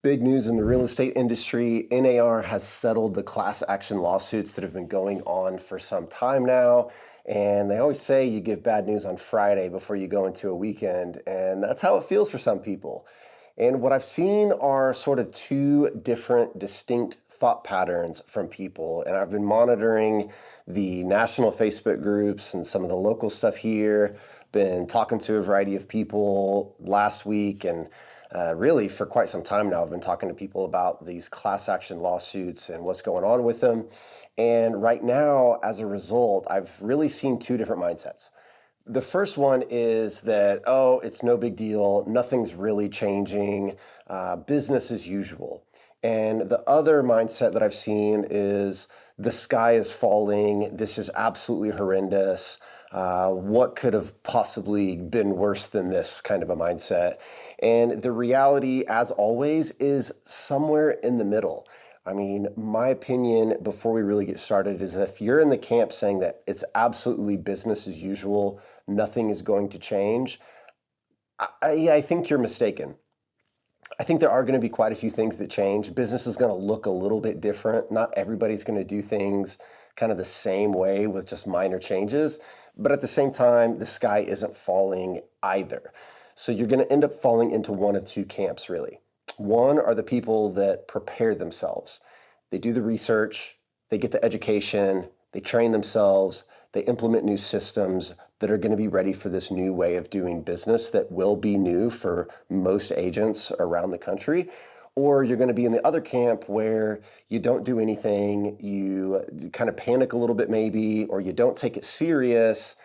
Big news in the real estate industry. NAR has settled the class action lawsuits that have been going on for some time now. And they always say you give bad news on Friday before you go into a weekend. And that's how it feels for some people. And what I've seen are sort of two different, distinct thought patterns from people. And I've been monitoring the national Facebook groups and some of the local stuff here, been talking to a variety of people last week and really for quite some time now. I've been talking to people about these class action lawsuits and what's going on with them. And right now, as a result, I've really seen two different mindsets. The first one is that, oh, it's no big deal, nothing's really changing, business as usual. And the other mindset that I've seen is the sky is falling, this is absolutely horrendous. What could have possibly been worse than this kind of a mindset? And the reality, as always, is somewhere in the middle. I mean, my opinion before we really get started is that if you're in the camp saying that it's absolutely business as usual, nothing is going to change, I think you're mistaken. I think there are going to be quite a few things that change. Business is going to look a little bit different. Not everybody's going to do things kind of the same way with just minor changes. But at the same time, the sky isn't falling either. So you're going to end up falling into one of two camps, really. One are the people that prepare themselves. They do the research, they get the education, they train themselves, they implement new systems that are going to be ready for this new way of doing business that will be new for most agents around the country. Or you're going to be in the other camp where you don't do anything, you kind of panic a little bit maybe, or you don't take it serious,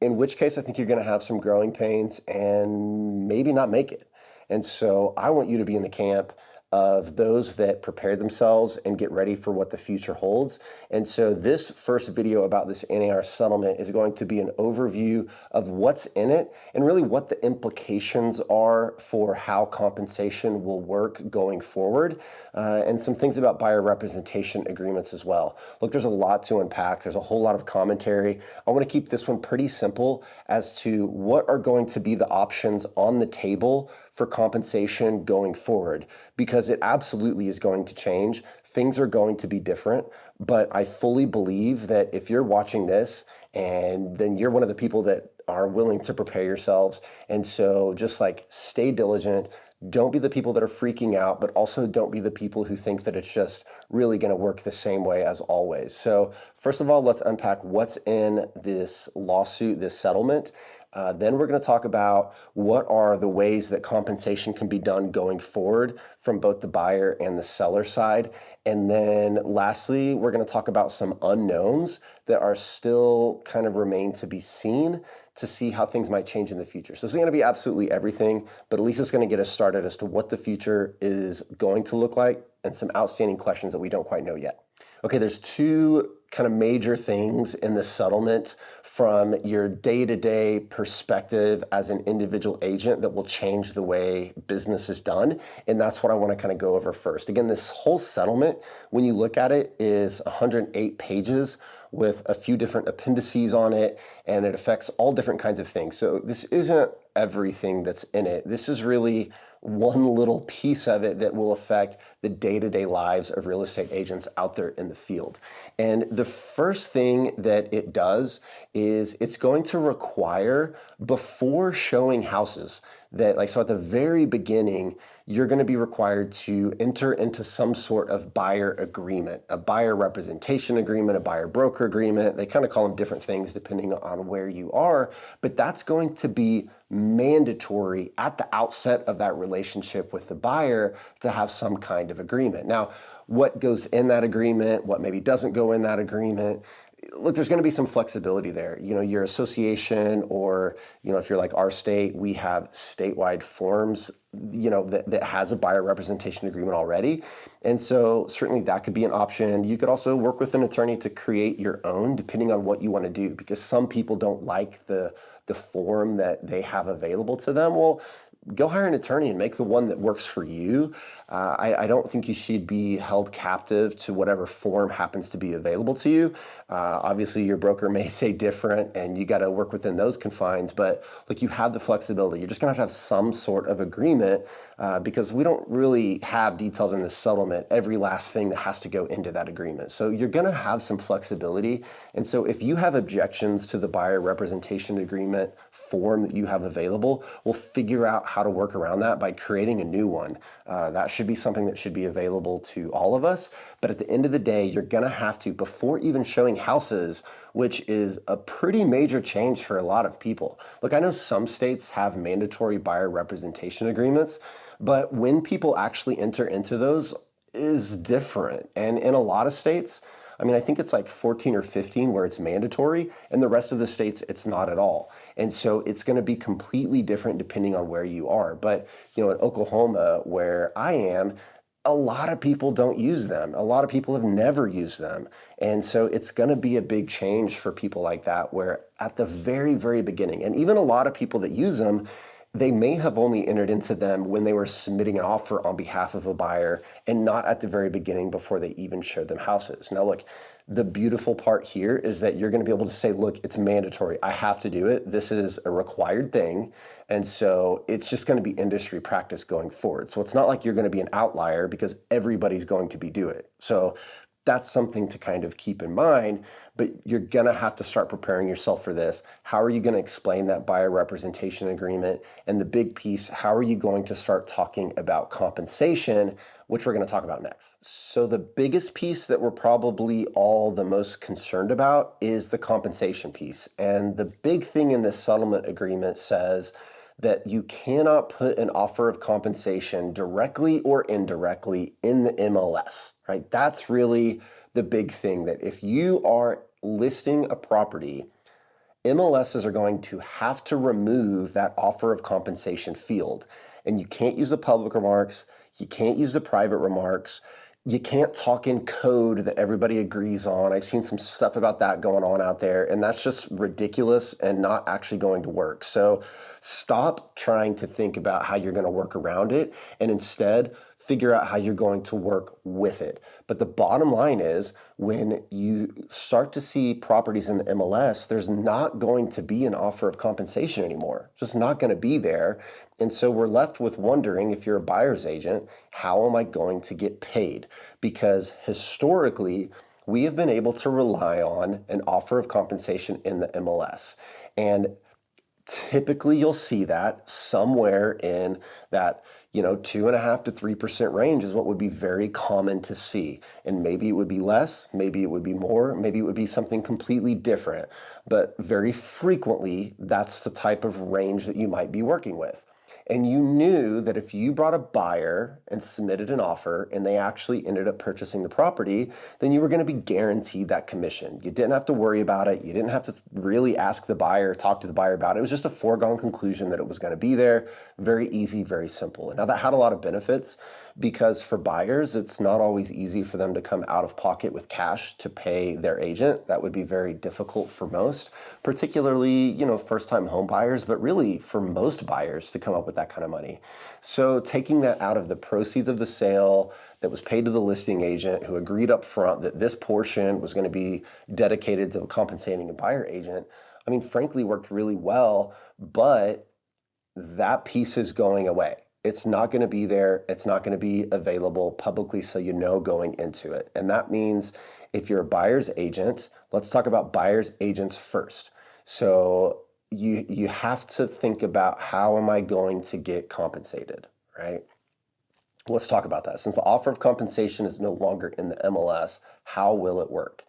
in which case I think you're going to have some growing pains and maybe not make it. And so I want you to be in the camp of those that prepare themselves and get ready for what the future holds. And so this first video about this NAR settlement is going to be an overview of what's in it and really what the implications are for how compensation will work going forward, and some things about buyer representation agreements as well. Look, there's a lot to unpack. There's a whole lot of commentary. I want to keep this one pretty simple as to what are going to be the options on the table for compensation going forward, because it absolutely is going to change. Things are going to be different, but I fully believe that if you're watching this and then you're one of the people that are willing to prepare yourselves, and so just like stay diligent, don't be the people that are freaking out, but also don't be the people who think that it's just really going to work the same way as always. So first of all, let's unpack what's in this lawsuit, this settlement. Then we're going to talk about what are the ways that compensation can be done going forward from both the buyer and the seller side. And then lastly, we're going to talk about some unknowns that are still kind of remain to be seen to see how things might change in the future. So this is going to be absolutely everything, but at least it's going to get us started as to what the future is going to look like and some outstanding questions that we don't quite know yet. Okay, there's two kind of major things in the settlement from your day-to-day perspective as an individual agent that will change the way business is done. And that's what I want to kind of go over first. Again, this whole settlement, when you look at it, is 108 pages with a few different appendices on it, and it affects all different kinds of things. So this isn't everything that's in it. This is really one little piece of it that will affect the day-to-day lives of real estate agents out there in the field. And the first thing that it does is it's going to require, before showing houses, that so at the very beginning, you're going to be required to enter into some sort of buyer agreement, a buyer representation agreement, a buyer broker agreement. They kind of call them different things depending on where you are, but that's going to be mandatory at the outset of that relationship with the buyer to have some kind of agreement. Now, what goes in that agreement, what maybe doesn't go in that agreement, look, there's going to be some flexibility there. Your association, or if you're like our state, we have statewide forms that has a buyer representation agreement already. And so certainly that could be an option. You could also work with an attorney to create your own, depending on what you want to do, because some people don't like the form that they have available to them. Well, go hire an attorney and make the one that works for you. I don't think you should be held captive to whatever form happens to be available to you. Obviously, your broker may say different, and you got to work within those confines. But look, you have the flexibility. You're just going to have some sort of agreement because we don't really have detailed in the settlement every last thing that has to go into that agreement. So you're going to have some flexibility. And so if you have objections to the buyer representation agreement form that you have available, we'll figure out how to work around that by creating a new one. That should be something that should be available to all of us. But at the end of the day, you're going to have to, before even showing houses, which is a pretty major change for a lot of people. Look, I know some states have mandatory buyer representation agreements, but when people actually enter into those is different. And in a lot of states, I mean, I think it's like 14 or 15 where it's mandatory, and the rest of the states, it's not at all. And so it's going to be completely different depending on where you are. But, in Oklahoma, where I am, a lot of people don't use them. A lot of people have never used them. And so it's going to be a big change for people like that, where at the very, very beginning, and even a lot of people that use them, they may have only entered into them when they were submitting an offer on behalf of a buyer and not at the very beginning before they even showed them houses. Now, look, the beautiful part here is that you're going to be able to say, look, it's mandatory. I have to do it. This is a required thing. And so it's just going to be industry practice going forward. So it's not like you're going to be an outlier because everybody's going to be doing it. So that's something to kind of keep in mind, but you're going to have to start preparing yourself for this. How are you going to explain that buyer representation agreement? And the big piece, how are you going to start talking about compensation, which we're going to talk about next? So the biggest piece that we're probably all the most concerned about is the compensation piece. And the big thing in this settlement agreement says that you cannot put an offer of compensation directly or indirectly in the MLS, right? That's really the big thing, that if you are listing a property, MLSs are going to have to remove that offer of compensation field. And you can't use the public remarks, you can't use the private remarks, you can't talk in code that everybody agrees on. I've seen some stuff about that going on out there, and that's just ridiculous and not actually going to work. So stop trying to think about how you're going to work around it, and instead figure out how you're going to work with it. But the bottom line is, when you start to see properties in the MLS, there's not going to be an offer of compensation anymore. It's just not going to be there. And so we're left with wondering, if you're a buyer's agent, how am I going to get paid? Because historically, we have been able to rely on an offer of compensation in the MLS. And typically you'll see that somewhere in that 2.5% to 3% range is what would be very common to see. And maybe it would be less, maybe it would be more, maybe it would be something completely different. But very frequently, that's the type of range that you might be working with. And you knew that if you brought a buyer and submitted an offer and they actually ended up purchasing the property, then you were going to be guaranteed that commission. You didn't have to worry about it. You didn't have to really ask the buyer, talk to the buyer about it. It was just a foregone conclusion that it was going to be there. Very easy, very simple. And now that had a lot of benefits, because for buyers, it's not always easy for them to come out of pocket with cash to pay their agent. That would be very difficult for most, particularly, first-time home buyers, but really for most buyers to come up with that kind of money. So taking that out of the proceeds of the sale that was paid to the listing agent, who agreed up front that this portion was going to be dedicated to compensating a buyer agent, I mean, frankly, worked really well, but that piece is going away. It's not going to be there. It's not going to be available publicly, so going into it. And that means if you're a buyer's agent, let's talk about buyer's agents first. So you have to think about, how am I going to get compensated, right? Let's talk about that. Since the offer of compensation is no longer in the MLS, how will it work?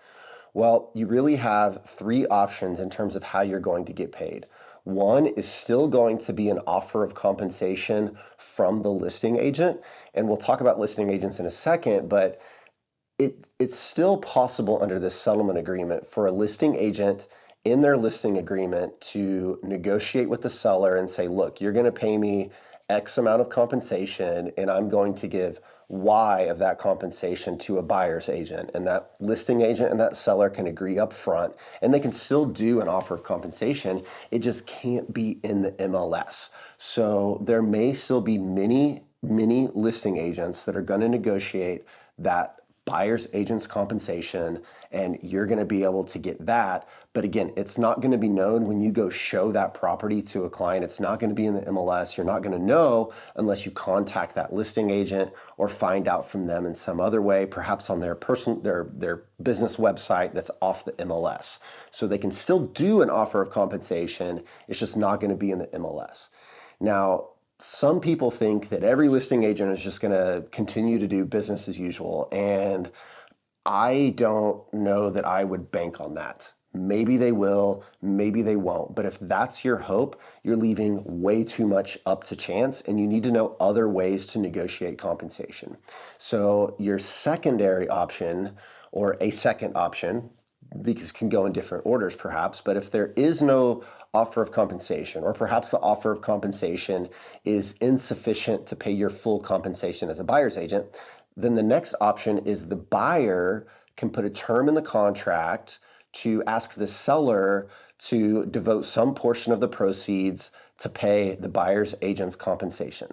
Well, you really have three options in terms of how you're going to get paid. One is still going to be an offer of compensation from the listing agent. And we'll talk about listing agents in a second, but it's still possible under this settlement agreement for a listing agent in their listing agreement to negotiate with the seller and say, look, you're going to pay me X amount of compensation, and I'm going to give Y of that compensation to a buyer's agent. And that listing agent and that seller can agree up front, and they can still do an offer of compensation. It just can't be in the MLS. So there may still be many many listing agents that are going to negotiate that buyer's agent's compensation, and you're going to be able to get that. But again, it's not going to be known when you go show that property to a client. It's not going to be in the MLS. You're not going to know unless you contact that listing agent or find out from them in some other way, perhaps on their business website that's off the MLS. So they can still do an offer of compensation. It's just not going to be in the MLS. Now, some people think that every listing agent is just going to continue to do business as usual, and I don't know that I would bank on that. Maybe they will, maybe they won't. But if that's your hope, you're leaving way too much up to chance, and you need to know other ways to negotiate compensation. So your secondary option, or a second option, these can go in different orders perhaps, but if there is no offer of compensation, or perhaps the offer of compensation is insufficient to pay your full compensation as a buyer's agent, then the next option is the buyer can put a term in the contract to ask the seller to devote some portion of the proceeds to pay the buyer's agent's compensation.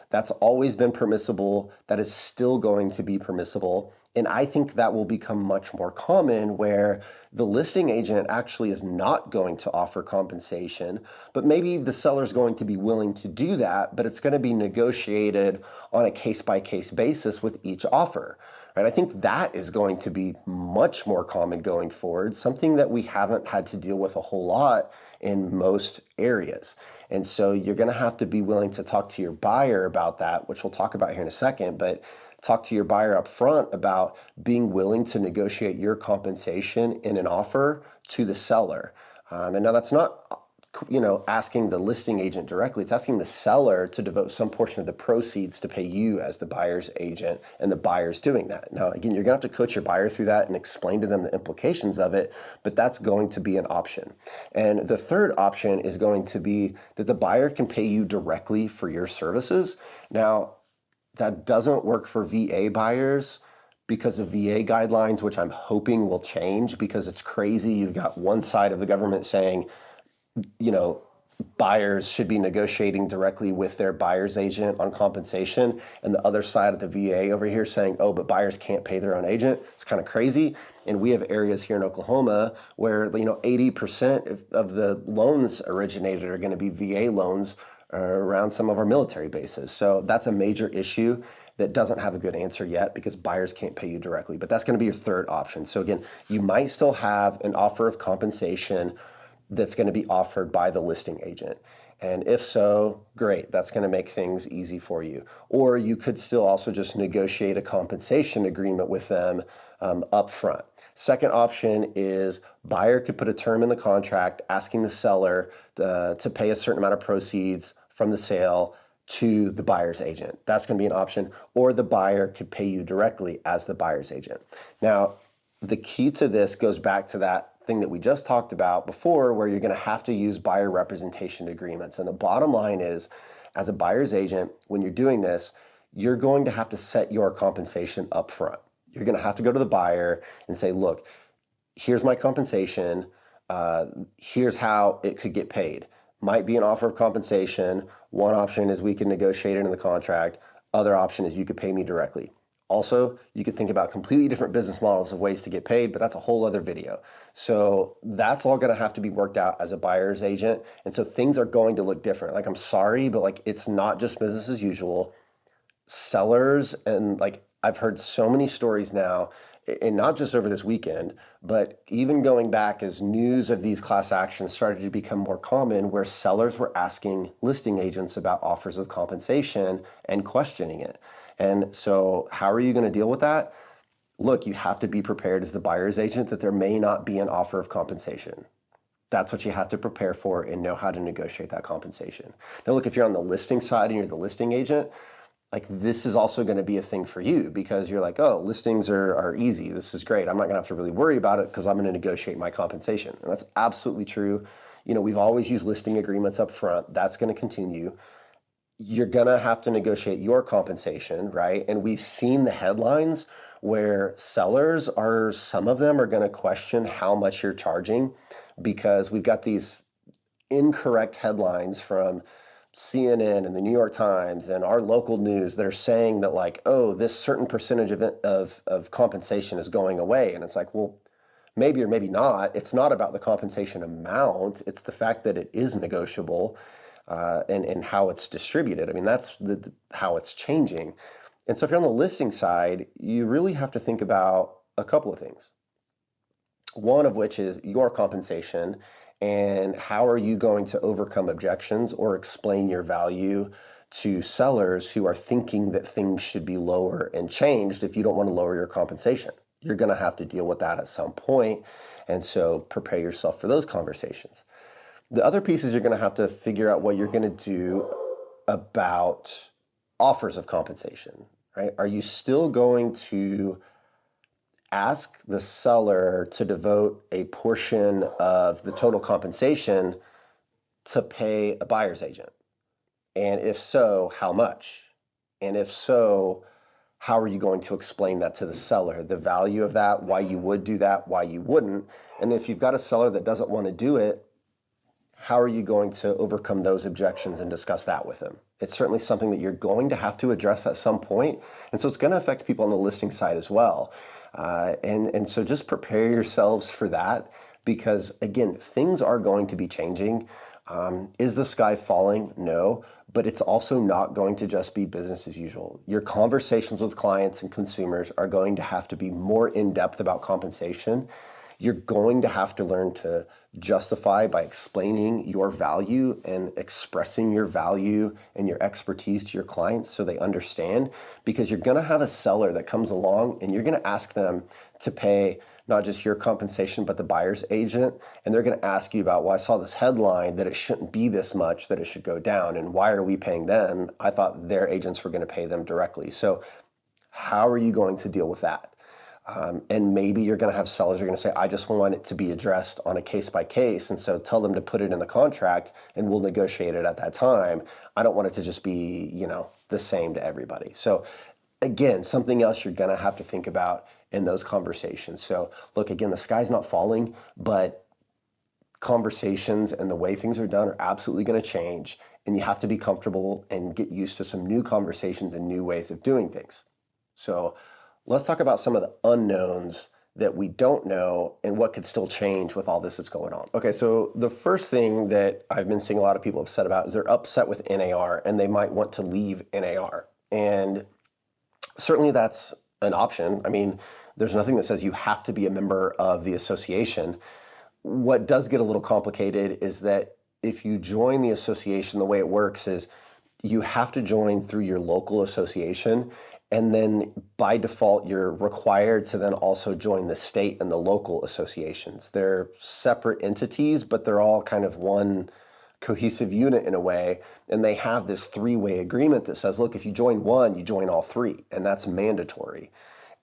That's always been permissible. That is still going to be permissible. And I think that will become much more common, where the listing agent actually is not going to offer compensation, but maybe the seller is going to be willing to do that, but it's going to be negotiated on a case-by-case basis with each offer. Right? I think that is going to be much more common going forward, something that we haven't had to deal with a whole lot in most areas. And so you're going to have to be willing to talk to your buyer about that, which we'll talk about here in a second, but talk to your buyer up front about being willing to negotiate your compensation in an offer to the seller. And now that's not, asking the listing agent directly. It's asking the seller to devote some portion of the proceeds to pay you as the buyer's agent, and the buyer's doing that. Now, again, you're gonna have to coach your buyer through that and explain to them the implications of it, but that's going to be an option. And the third option is going to be that the buyer can pay you directly for your services. Now, that doesn't work for VA buyers because of VA guidelines, which I'm hoping will change, because it's crazy. You've got one side of the government saying, buyers should be negotiating directly with their buyer's agent on compensation, and the other side of the VA over here saying, oh, but buyers can't pay their own agent. It's kind of crazy. And we have areas here in Oklahoma where 80% of the loans originated are going to be VA loans around some of our military bases. So that's a major issue that doesn't have a good answer yet, because buyers can't pay you directly. But that's going to be your third option. So again, you might still have an offer of compensation that's going to be offered by the listing agent. And if so, great, that's going to make things easy for you. Or you could still also just negotiate a compensation agreement with them up front. Second option is buyer could put a term in the contract asking the seller to pay a certain amount of proceeds from the sale to the buyer's agent. That's going to be an option. Or the buyer could pay you directly as the buyer's agent. Now, the key to this goes back to that thing that we just talked about before, where you're going to have to use buyer representation agreements. And the bottom line is, as a buyer's agent, when you're doing this, you're going to have to set your compensation up front. You're going to have to go to the buyer and say, look, here's my compensation. Here's how it could get paid. Might be an offer of compensation. One option is we can negotiate it in the contract. Other option is you could pay me directly. Also, you could think about completely different business models of ways to get paid, but that's a whole other video. So that's all going to have to be worked out as a buyer's agent. And so things are going to look different. Like, I'm sorry, but it's not just business as usual. Sellers, and I've heard so many stories now, and not just over this weekend, but even going back as news of these class actions started to become more common, where sellers were asking listing agents about offers of compensation and questioning it. And so how are you going to deal with that? Look, you have to be prepared as the buyer's agent that there may not be an offer of compensation. That's what you have to prepare for and know how to negotiate that compensation. Now, look, if you're on the listing side and you're the listing agent, this is also going to be a thing for you, because you're like, oh, listings are easy. This is great. I'm not going to have to really worry about it because I'm going to negotiate my compensation. And that's absolutely true. We've always used listing agreements up front. That's going to continue. You're going to have to negotiate your compensation, right? And we've seen the headlines where sellers some of them are going to question how much you're charging, because we've got these incorrect headlines from CNN and the New York Times and our local news that are saying that like, oh, this certain percentage of compensation is going away. And it's like, well, maybe or maybe not. It's not about the compensation amount. It's the fact that it is negotiable and how it's distributed. I mean, that's how it's changing. And so if you're on the listing side, you really have to think about a couple of things. One of which is your compensation and how are you going to overcome objections or explain your value to sellers who are thinking that things should be lower and changed if you don't want to lower your compensation. You're going to have to deal with that at some point, and so prepare yourself for those conversations. The other piece is you're going to have to figure out what you're going to do about offers of compensation, right? Are you still going to ask the seller to devote a portion of the total compensation to pay a buyer's agent? And if so, how much? And if so, how are you going to explain that to the seller? The value of that, why you would do that, why you wouldn't. And if you've got a seller that doesn't want to do it, how are you going to overcome those objections and discuss that with them? It's certainly something that you're going to have to address at some point. And so it's going to affect people on the listing side as well. And so just prepare yourselves for that because, again, things are going to be changing. Is the sky falling? No, but it's also not going to just be business as usual. Your conversations with clients and consumers are going to have to be more in-depth about compensation. You're going to have to learn to justify by explaining your value and expressing your value and your expertise to your clients so they understand, because you're going to have a seller that comes along and you're going to ask them to pay not just your compensation, but the buyer's agent. And they're going to ask you about, well, I saw this headline that it shouldn't be this much, that it should go down. And why are we paying them? I thought their agents were going to pay them directly. So how are you going to deal with that? And maybe you're going to have sellers who are going to say, I just want it to be addressed on a case by case. And so tell them to put it in the contract and we'll negotiate it at that time. I don't want it to just be, the same to everybody. So again, something else you're going to have to think about in those conversations. So look, again, the sky's not falling, but conversations and the way things are done are absolutely going to change. And you have to be comfortable and get used to some new conversations and new ways of doing things. So let's talk about some of the unknowns that we don't know and what could still change with all this that's going on. Okay, so the first thing that I've been seeing a lot of people upset about is they're upset with NAR and they might want to leave NAR. And certainly that's an option. I mean, there's nothing that says you have to be a member of the association. What does get a little complicated is that if you join the association, the way it works is you have to join through your local association. And then by default, you're required to then also join the state and the local associations. They're separate entities, but they're all kind of one cohesive unit in a way. And they have this three-way agreement that says, look, if you join one, you join all three, and that's mandatory.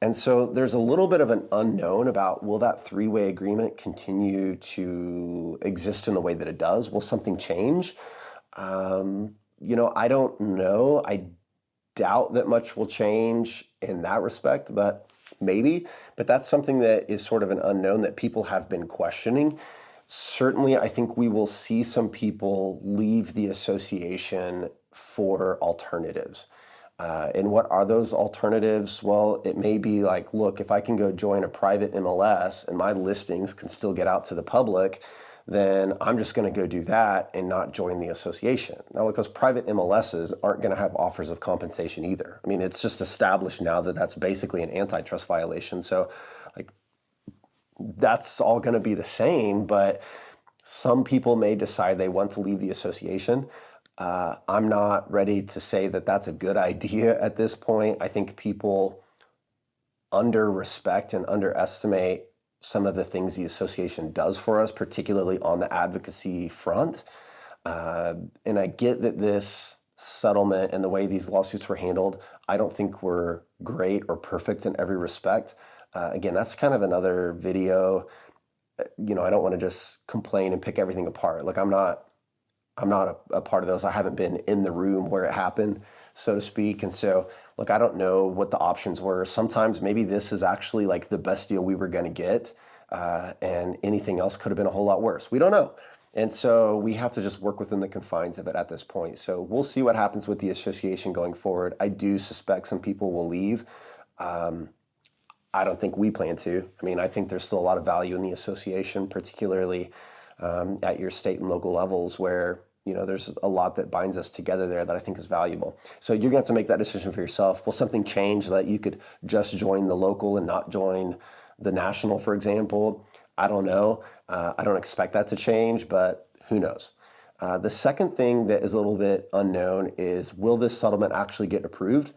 And so there's a little bit of an unknown about, will that three-way agreement continue to exist in the way that it does? Will something change? I don't know. I doubt that much will change in that respect, but maybe. But that's something that is sort of an unknown that people have been questioning. Certainly, I think we will see some people leave the association for alternatives. And what are those alternatives? Well, it may be like, look, if I can go join a private MLS and my listings can still get out to the public, then I'm just going to go do that and not join the association. Now, look, those private MLSs aren't going to have offers of compensation either. I mean, it's just established now that that's basically an antitrust violation. So, that's all going to be the same, but some people may decide they want to leave the association. I'm not ready to say that that's a good idea at this point. I think people under-respect and underestimate some of the things the association does for us, particularly on the advocacy front. And I get that this settlement and the way these lawsuits were handled, I don't think were great or perfect in every respect. Again, that's kind of another video. I don't want to just complain and pick everything apart. Like I'm not a part of those. I haven't been in the room where it happened, so to speak. And so, look, I don't know what the options were. Sometimes maybe this is actually like the best deal we were going to get, and anything else could have been a whole lot worse. We don't know. And so we have to just work within the confines of it at this point. So we'll see what happens with the association going forward. I do suspect some people will leave. I don't think we plan to. I mean, I think there's still a lot of value in the association, particularly at your state and local levels where, there's a lot that binds us together there that I think is valuable. So you're going to have to make that decision for yourself. Will something change that you could just join the local and not join the national, for example? I don't know. I don't expect that to change, but who knows? The second thing that is a little bit unknown is, will this settlement actually get approved?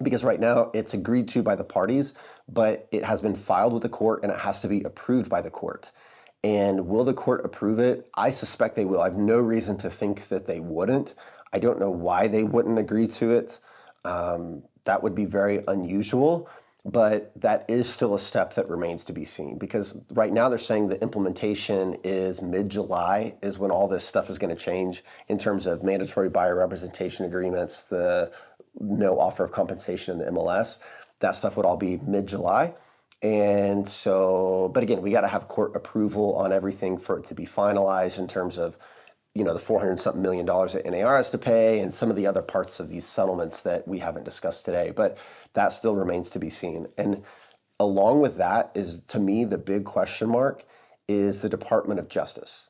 Because right now it's agreed to by the parties, but it has been filed with the court and it has to be approved by the court. And will the court approve it? I suspect they will. I have no reason to think that they wouldn't. I don't know why they wouldn't agree to it. That would be very unusual, but that is still a step that remains to be seen, because right now they're saying the implementation is mid-July is when all this stuff is going to change in terms of mandatory buyer representation agreements, the no offer of compensation in the MLS. That stuff would all be mid-July. And so, but again, we got to have court approval on everything for it to be finalized in terms of, the $400-something million that NAR has to pay and some of the other parts of these settlements that we haven't discussed today. But that still remains to be seen. And along with that is, to me, the big question mark is the Department of Justice.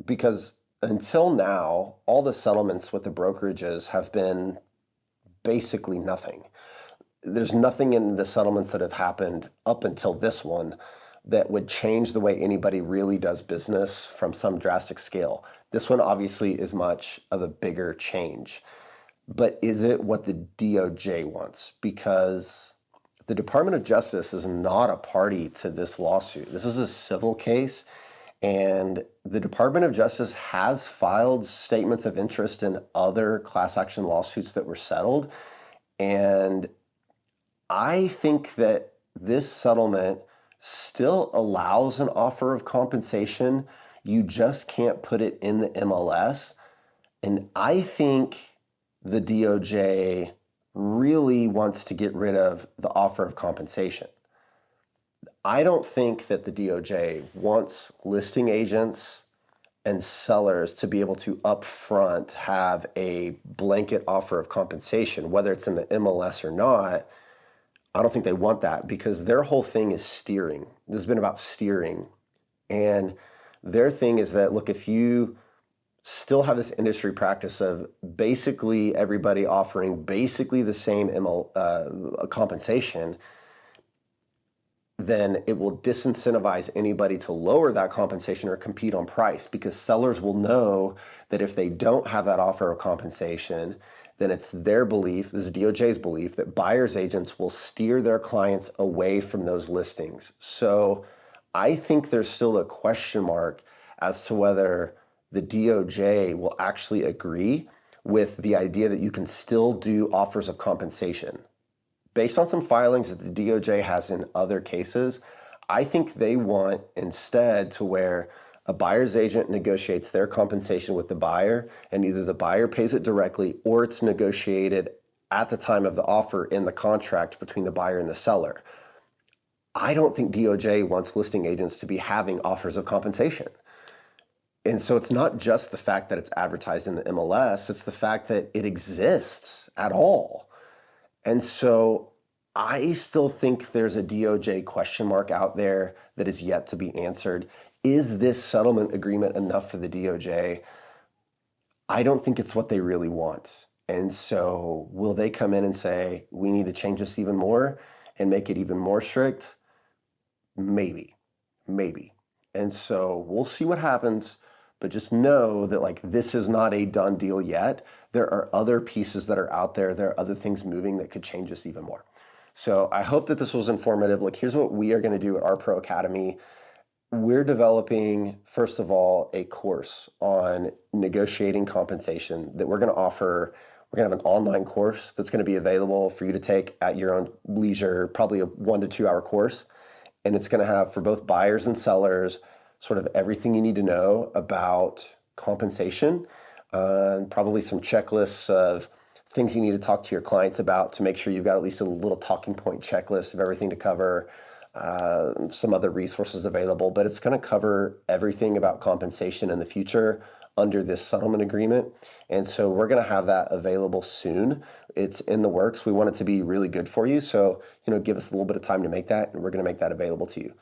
Because until now, all the settlements with the brokerages have been basically nothing. There's nothing in the settlements that have happened up until this one that would change the way anybody really does business from some drastic scale. This one obviously is much of a bigger change. But is it what the DOJ wants? Because the Department of Justice is not a party to this lawsuit. This is a civil case, and the Department of Justice has filed statements of interest in other class action lawsuits that were settled. And I think that this settlement still allows an offer of compensation. You just can't put it in the MLS. And I think the DOJ really wants to get rid of the offer of compensation. I don't think that the DOJ wants listing agents and sellers to be able to upfront have a blanket offer of compensation, whether it's in the MLS or not. I don't think they want that, because their whole thing is steering. This has been about steering. And their thing is that, look, if you still have this industry practice of basically everybody offering basically the same compensation, then it will disincentivize anybody to lower that compensation or compete on price, because sellers will know that if they don't have that offer of compensation, then it's their belief, this is DOJ's belief, that buyer's agents will steer their clients away from those listings. So I think there's still a question mark as to whether the DOJ will actually agree with the idea that you can still do offers of compensation. Based on some filings that the DOJ has in other cases, I think they want instead to where a buyer's agent negotiates their compensation with the buyer, and either the buyer pays it directly or it's negotiated at the time of the offer in the contract between the buyer and the seller. I don't think DOJ wants listing agents to be having offers of compensation. And so it's not just the fact that it's advertised in the MLS, it's the fact that it exists at all. And so I still think there's a DOJ question mark out there that is yet to be answered. Is this settlement agreement enough for the DOJ? I don't think it's what they really want. And so will they come in and say, we need to change this even more and make it even more strict? Maybe. And so we'll see what happens, but just know that this is not a done deal yet. There are other pieces that are out there. There are other things moving that could change this even more. So I hope that this was informative. Look, here's what we are going to do at our Pro Academy. We're developing, first of all, a course on negotiating compensation that we're going to offer. We're going to have an online course that's going to be available for you to take at your own leisure, probably a 1 to 2 hour course. And it's going to have, for both buyers and sellers, sort of everything you need to know about compensation, and probably some checklists of things you need to talk to your clients about to make sure you've got at least a little talking point checklist of everything to cover. some other resources available, but it's going to cover everything about compensation in the future under this settlement agreement. And so we're going to have that available soon. It's in the works. We want it to be really good for you. So, give us a little bit of time to make that, and we're going to make that available to you.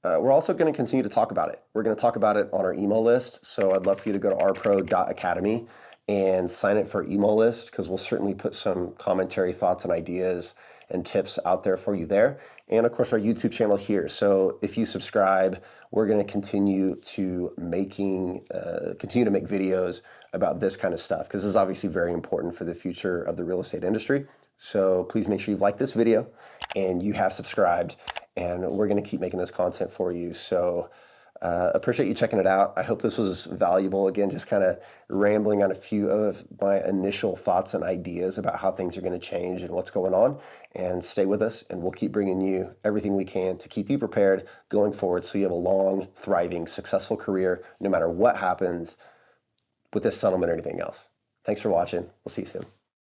We're also going to continue to talk about it. We're going to talk about it on our email list. So I'd love for you to go to rpro.academy and sign up for our email list, because we'll certainly put some commentary, thoughts, and ideas and tips out there for you there. And of course, our YouTube channel here. So if you subscribe, we're going to continue to make videos about this kind of stuff, because this is obviously very important for the future of the real estate industry. So please make sure you've liked this video and you have subscribed, and we're going to keep making this content for you. So appreciate you checking it out. I hope this was valuable. Again, just kind of rambling on a few of my initial thoughts and ideas about how things are going to change and what's going on. And stay with us, and we'll keep bringing you everything we can to keep you prepared going forward, so you have a long, thriving, successful career no matter what happens with this settlement or anything else. Thanks for watching. We'll see you soon.